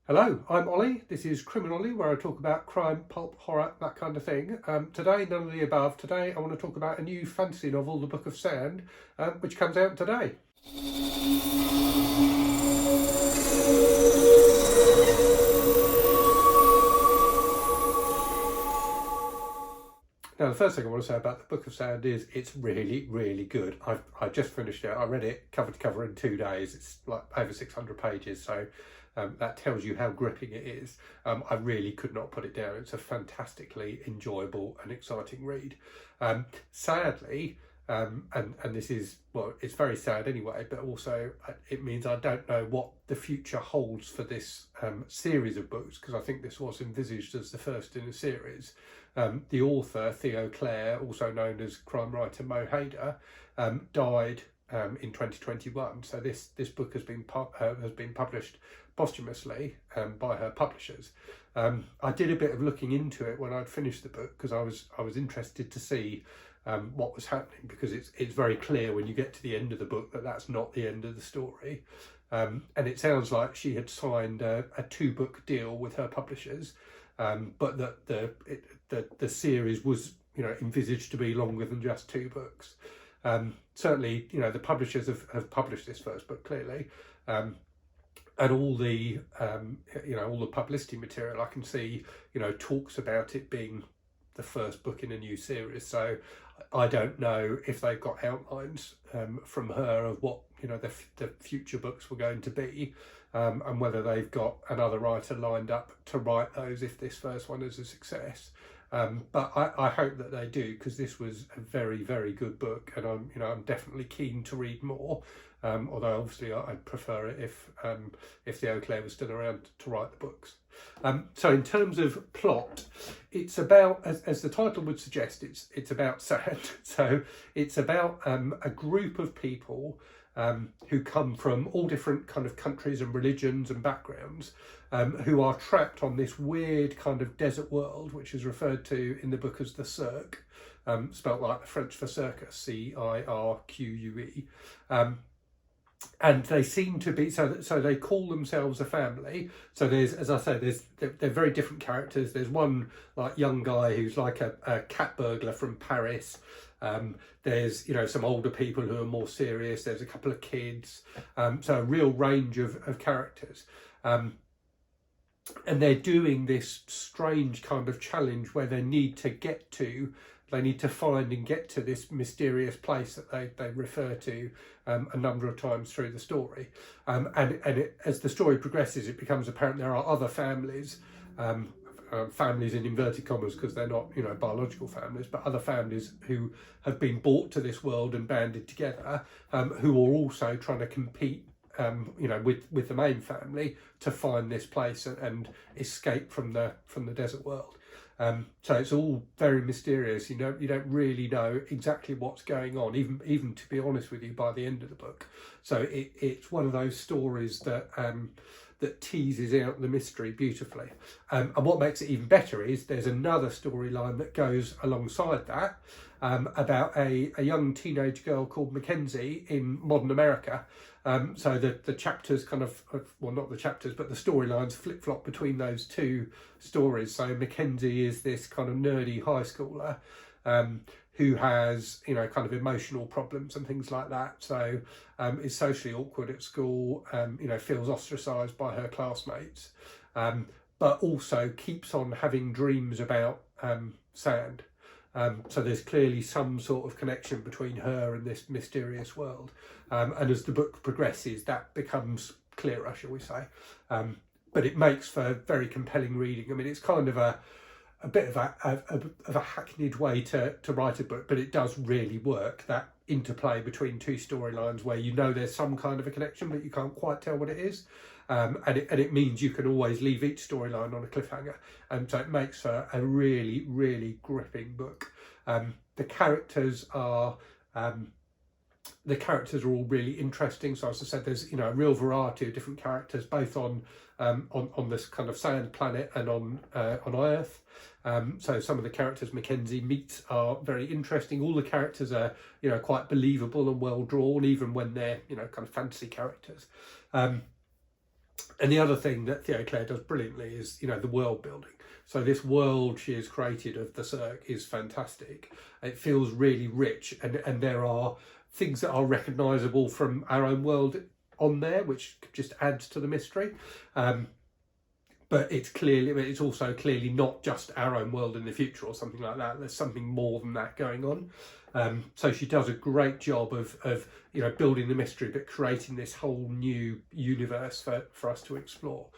Hello, I'm Ollie. This is Criminally, where I talk about crime, pulp, horror, that kind of thing. Today, none of the above. Today, I want to talk about a new fantasy novel, The Book of Sand, which comes out today. Now, the first thing I want to say about The Book of Sand is it's really, really good. I just finished it. I read it cover to cover in 2 days. It's like over 600 pages, so that tells you how gripping it is. I really could not put it down. It's a fantastically enjoyable and exciting read. Sadly, and this is, well, it's very sad anyway, but also it means I don't know what the future holds for this series of books, because I think this was envisaged as the first in a series. The author, Theo Clare, also known as crime writer Mo Hayder, died in 2021. So this book has been published posthumously by her publishers. I did a bit of looking into it when I'd finished the book, because I was interested to see what was happening, because it's very clear when you get to the end of the book that that's not the end of the story. And it sounds like she had signed a 2-book deal with her publishers, but that the series was, envisaged to be longer than just 2 books. Certainly, the publishers have published this first book clearly, and all the all the publicity material I can see, talks about it being the first book in a new series. So I don't know if they've got outlines from her of what the future books were going to be, and whether they've got another writer lined up to write those if this first one is a success. But I hope that they do, because this was a very, very good book, and I'm definitely keen to read more. Although obviously I'd prefer it if Theo Clare was still around to write the books. So in terms of plot, it's about, as the title would suggest, it's about sand. So it's about a group of people who come from all different kind of countries and religions and backgrounds, who are trapped on this weird kind of desert world, which is referred to in the book as the Cirque, spelt like the French for circus, C-I-R-Q-U-E. And they seem to be, so they call themselves a family. So there's, as I say, they're very different characters. There's one like young guy who's like a cat burglar from Paris. There's some older people who are more serious. There's a couple of kids. So a real range of characters. And they're doing this strange kind of challenge where they need to find and get to this mysterious place that they refer to a number of times through the story. As the story progresses, it becomes apparent there are other families, families in inverted commas, because they're not biological families, but other families who have been brought to this world and banded together, who are also trying to compete with the main family to find this place and escape from the desert world. So it's all very mysterious. You don't really know exactly what's going on, even to be honest with you, by the end of the book. So it's one of those stories that teases out the mystery beautifully. And what makes it even better is there's another storyline that goes alongside that, about a young teenage girl called McKenzie in modern America. So the chapters kind of, well, not the chapters, but the storylines flip-flop between those 2 stories. So McKenzie is this kind of nerdy high schooler who has, kind of emotional problems and things like that. So is socially awkward at school, feels ostracised by her classmates, but also keeps on having dreams about sand. So there's clearly some sort of connection between her and this mysterious world. And as the book progresses, that becomes clearer, shall we say. But it makes for very compelling reading. I mean, it's kind of a bit of a hackneyed way to write a book, but it does really work, that interplay between 2 storylines where there's some kind of a connection, but you can't quite tell what it is. And it means you can always leave each storyline on a cliffhanger, and so it makes for a really, really gripping book. The characters are all really interesting. So as I said, there's a real variety of different characters, both on this kind of sand planet and on Earth. So some of the characters McKenzie meets are very interesting. All the characters are quite believable and well drawn, even when they're kind of fantasy characters. And the other thing that Theo Clare does brilliantly is, the world building. So this world she has created of the Cirque is fantastic. It feels really rich, and there are things that are recognisable from our own world on there, which just adds to the mystery. But it's also clearly not just our own world in the future or something like that. There's something more than that going on. So she does a great job of building the mystery, but creating this whole new universe for us to explore.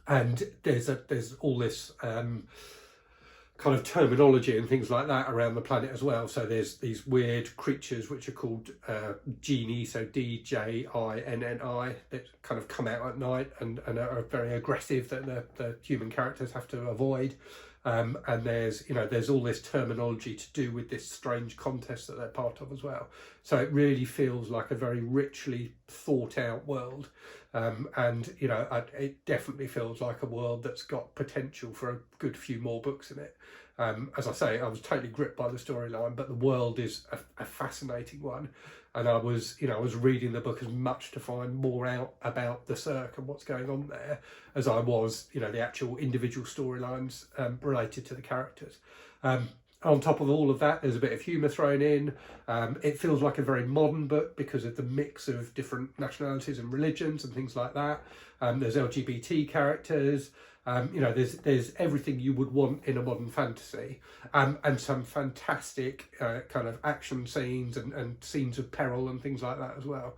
And there's all this kind of terminology and things like that around the planet as well. So there's these weird creatures which are called genie, so D-J-I-N-N-I, that kind of come out at night and are very aggressive, that the human characters have to avoid. And there's all this terminology to do with this strange contest that they're part of as well. So it really feels like a very richly thought out world. It definitely feels like a world that's got potential for a good few more books in it. As I say, I was totally gripped by the storyline, but the world is a fascinating one. And I was reading the book as much to find more out about the Cirque and what's going on there as I was, the actual individual storylines related to the characters. On top of all of that, there's a bit of humour thrown in. It feels like a very modern book because of the mix of different nationalities and religions and things like that. There's LGBT characters. There's everything you would want in a modern fantasy, and some fantastic kind of action scenes and scenes of peril and things like that as well.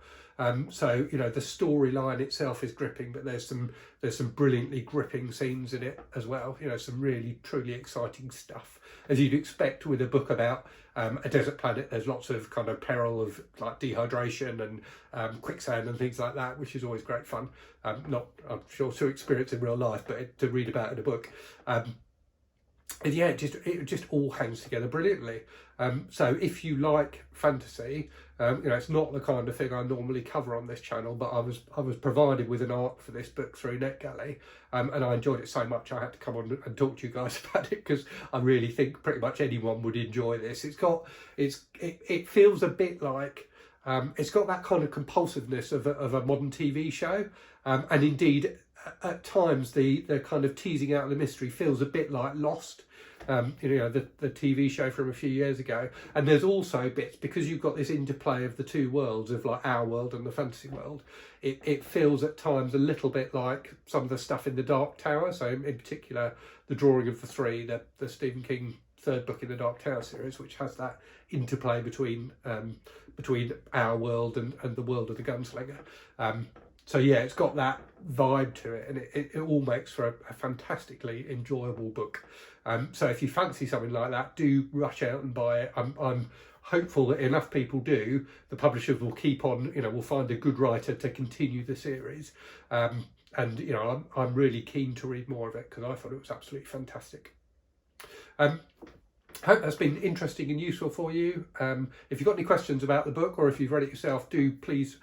So the storyline itself is gripping, but there's some brilliantly gripping scenes in it as well. Some really truly exciting stuff, as you'd expect with a book about a desert planet. There's lots of kind of peril of like dehydration and quicksand and things like that, which is always great fun. Not, I'm sure, to experience in real life, but to read about in a book. And yeah, it just all hangs together brilliantly. So if you like fantasy, it's not the kind of thing I normally cover on this channel, but I was provided with an art for this book through NetGalley, and I enjoyed it so much I had to come on and talk to you guys about it, because I really think pretty much anyone would enjoy this. It feels a bit like it's got that kind of compulsiveness of a modern TV show, and indeed at times the kind of teasing out of the mystery feels a bit like Lost, the TV show from a few years ago. And there's also bits, because you've got this interplay of the two worlds, of like our world and the fantasy world, it feels at times a little bit like some of the stuff in the Dark Tower. So in particular, the Drawing of the Three, the Stephen King third book in the Dark Tower series, which has that interplay between our world and the world of the gunslinger. So yeah, it's got that vibe to it, and it all makes for a fantastically enjoyable book. So if you fancy something like that, do rush out and buy it. I'm hopeful that enough people do, the publishers will keep on, will find a good writer to continue the series. And I'm really keen to read more of it, because I thought it was absolutely fantastic. Hope that's been interesting and useful for you. If you've got any questions about the book, or if you've read it yourself, do please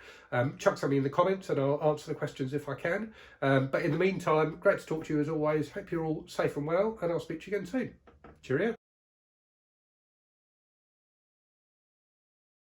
chuck something in the comments and I'll answer the questions if I can. But in the meantime, great to talk to you as always. Hope you're all safe and well, and I'll speak to you again soon. Cheerio.